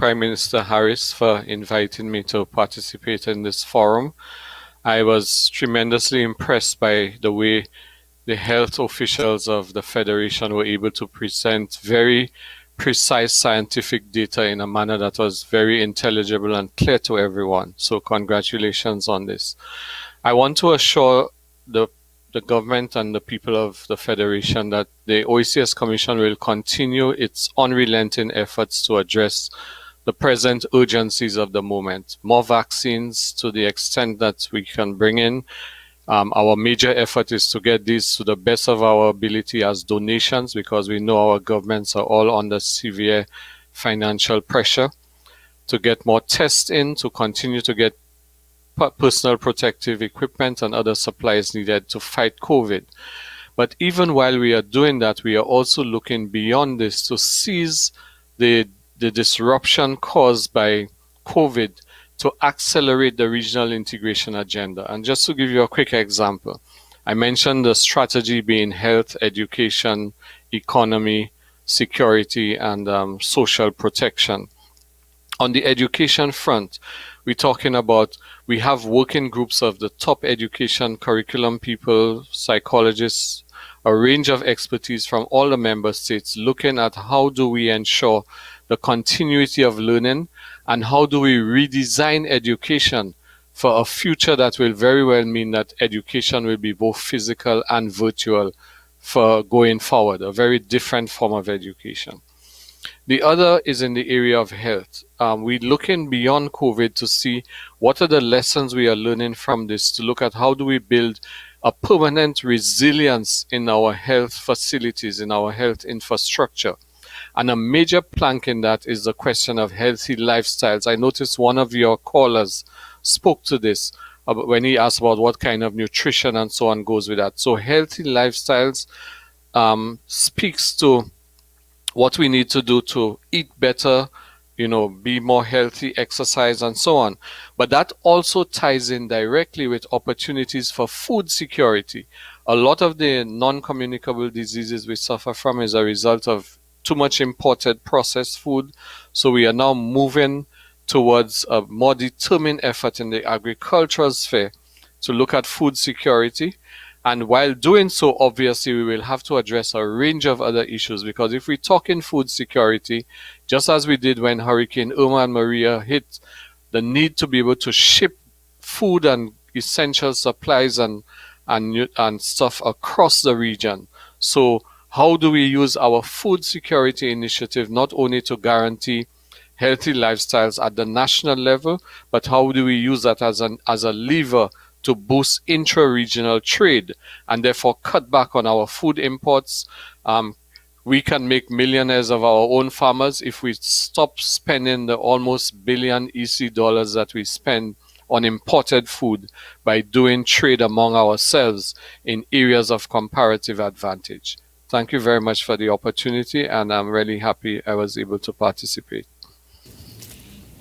Prime Minister Harris for inviting me to participate in this forum. I was tremendously impressed by the way the health officials of the Federation were able to present very precise scientific data in a manner that was very intelligible and clear to everyone. So congratulations on this. I want to assure the government and the people of the Federation that the OECS Commission will continue its unrelenting efforts to address the present urgencies of the moment. More vaccines to the extent that we can bring in. Our major effort is to get these to the best of our ability as donations, because we know our governments are all under severe financial pressure, to get more tests in, to continue to get personal protective equipment and other supplies needed to fight COVID. But even while we are doing that, we are also looking beyond this to seize the disruption caused by COVID to accelerate the regional integration agenda. And just to give you a quick example, I mentioned the strategy being health, education, economy, security, and social protection. On the education front, we're talking about, we have working groups of the top education curriculum people, psychologists, a range of expertise from all the member states looking at how do we ensure the continuity of learning and how do we redesign education for a future that will very well mean that education will be both physical and virtual for going forward, a very different form of education. The other is in the area of health. We're looking beyond COVID to see what are the lessons we are learning from this, to look at how do we build a permanent resilience in our health facilities, in our health infrastructure. And a major plank in that is the question of healthy lifestyles. I noticed one of your callers spoke to this when he asked about what kind of nutrition and so on goes with that. So healthy lifestyles speaks to what we need to do to eat better, be more healthy, exercise, and so on. But that also ties in directly with opportunities for food security. A lot of the non-communicable diseases we suffer from is a result of too much imported processed food. So we are now moving towards a more determined effort in the agricultural sphere to look at food security. And while doing so, obviously, we will have to address a range of other issues, because if we talk in food security, just as we did when Hurricane Irma and Maria hit, the need to be able to ship food and essential supplies and stuff across the region. So how do we use our food security initiative not only to guarantee healthy lifestyles at the national level, but how do we use that as a lever to boost intra-regional trade and therefore cut back on our food imports? We can make millionaires of our own farmers if we stop spending the almost billion EC dollars that we spend on imported food by doing trade among ourselves in areas of comparative advantage. Thank you very much for the opportunity, and I'm really happy I was able to participate.